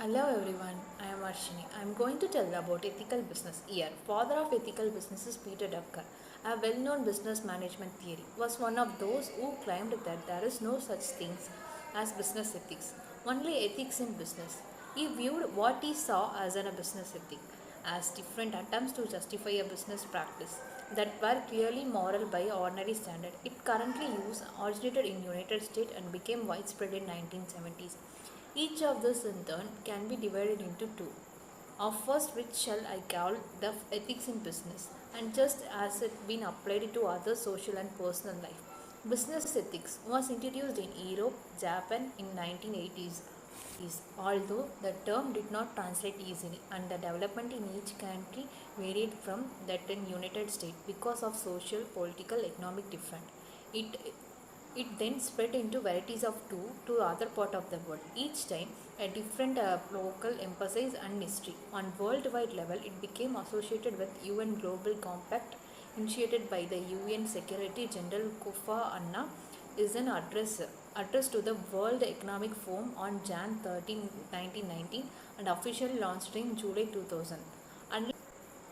Hello everyone, I am Harshini. I am going to tell about ethical business. Here, father of ethical business is Peter Drucker. A well-known business management theory was one of those who claimed that there is no such things as business ethics, only ethics in business. He viewed what he saw as a business ethic as different attempts to justify a business practice that were clearly moral by ordinary standard. It currently used originated in United States and became widespread in 1970s. Each of these in turn can be divided into two. Of first, which shall I call the ethics in business, and just as it been applied to other social and personal life. Business ethics was introduced in Europe, Japan in 1980s. Although the term did not translate easily, and the development in each country varied from that in United States because of social, political, economic difference. It it then spread into varieties of two to other part of the world. Each time, a different local emphasis and history. On worldwide level, it became associated with UN Global Compact, initiated by the UN Secretary General Kofi Annan, is an address to the World Economic Forum on Jan 13, 1919, and officially launched in July 2000. And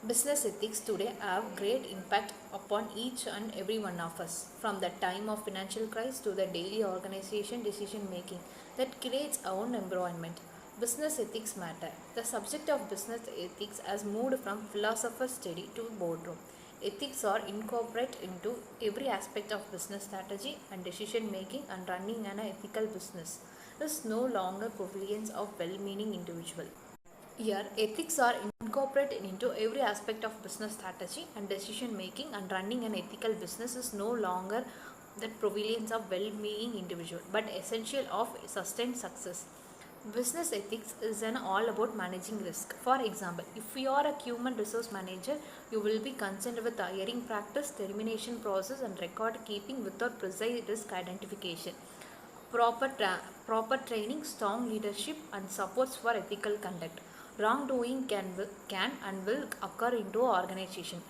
business ethics today have great impact upon each and every one of us, from the time of financial crisis to the daily organization decision making that creates our own environment. Business ethics matter. The subject of business ethics has moved from philosopher study to boardroom. Ethics are incorporated into every aspect of business strategy and decision making, and running an ethical business is no longer prevalence of well-meaning individual. Here, ethics are incorporated into every aspect of business strategy and decision making, and running an ethical business is no longer the prevalence of well-being individual, but essential of sustained success. Business ethics is an all about managing risk. For example, if you are a human resource manager, you will be concerned with hiring practice, termination process, and record keeping without precise risk identification. Proper, proper training, strong leadership, and supports for ethical conduct. Wrongdoing can and will occur into an organization.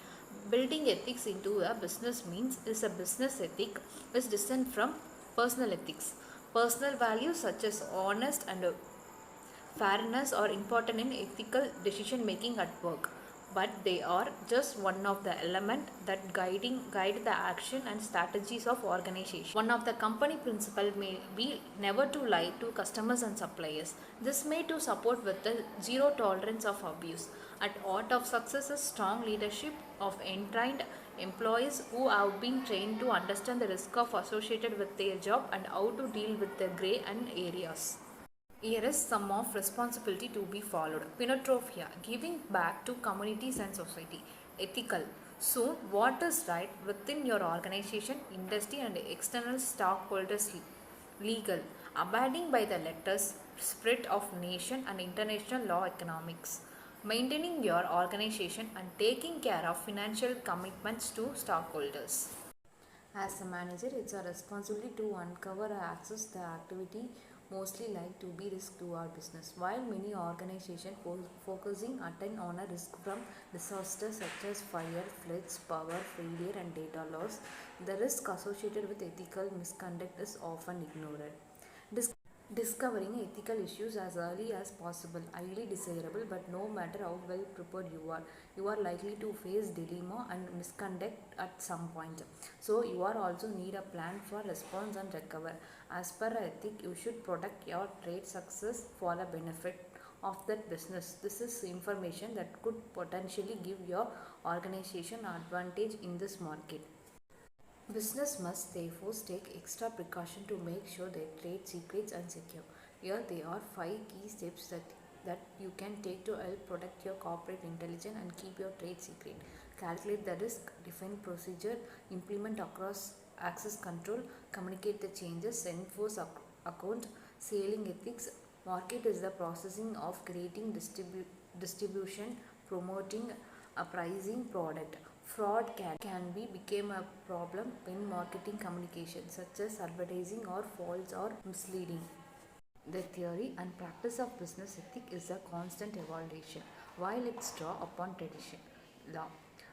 Building ethics into a business means is a business ethic is distinct from personal ethics. Personal values such as honest and fairness are important in ethical decision making at work, but they are just one of the elements that guide the action and strategies of organization. One of the company principle may be never to lie to customers and suppliers. This may to support with the zero tolerance of abuse. At heart of success is strong leadership of entrained employees who have been trained to understand the risk of associated with their job and how to deal with the gray and areas. Here is some of responsibility to be followed. Pinotrophia, giving back to communities and society. Ethical. Soon, what is right within your organization, industry, and external stockholders. Legal. Abiding by the letters, spirit of nation, and international law economics. Maintaining your organization and taking care of financial commitments to stockholders. As a manager, it's a responsibility to uncover and access the activity mostly like to be risk to our business. While many organizations focusing attention on a risk from disasters such as fire, floods, power failure, and data loss, the risk associated with ethical misconduct is often ignored. Discovering ethical issues as early as possible, highly desirable, but no matter how well prepared you are likely to face dilemma and misconduct at some point. So you are also need a plan for response and recover. As per ethic, you should protect your trade success for the benefit of that business. This is information that could potentially give your organization advantage in this market. Business must therefore take extra precaution to make sure their trade secrets are secure. Here there are 5 key steps that you can take to help protect your corporate intelligence and keep your trade secret. Calculate the risk, define procedure, implement across access control, communicate the changes, enforce account, selling ethics. Market is the processing of creating distribution, promoting a pricing product. Fraud can be become a problem in marketing communication such as advertising or false or misleading. The theory and practice of business ethic is a constant evaluation. While it's draw upon tradition, law,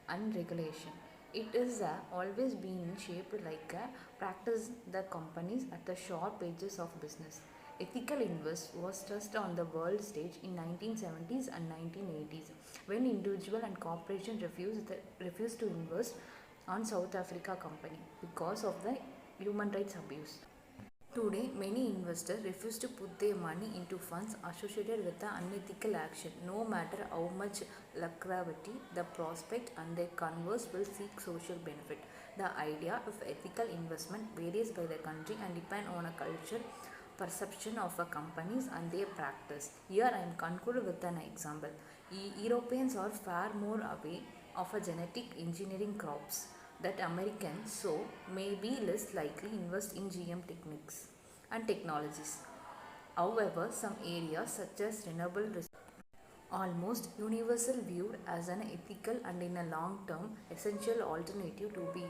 and regulation, it is always been shaped like a practice the companies at the short pages of business. Ethical invest was thrust on the world stage in 1970s and 1980s when individual and corporation refused to invest on South Africa company because of the human rights abuse. Today, many investors refuse to put their money into funds associated with the unethical action, no matter how much lucrativity the prospect, and their converse will seek social benefit. The idea of ethical investment varies by the country and depend on a culture perception of a companies and their practice. Here I am concluded with an example. Europeans are far more aware of a genetic engineering crops that Americans so may be less likely invest in GM techniques and technologies. However, some areas such as renewable almost universal viewed as an ethical and in a long term essential alternative to be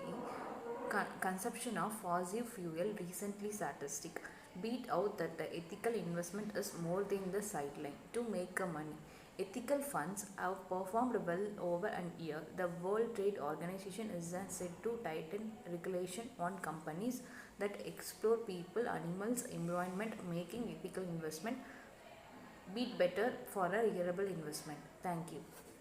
consumption of fossil fuel recently statistic beat out that the ethical investment is more than the sideline to make a money. Ethical funds have performed well over an year. The World Trade Organization is said to tighten regulation on companies that explore people, animals, environment, making ethical investment beat better for a reliable investment. Thank you.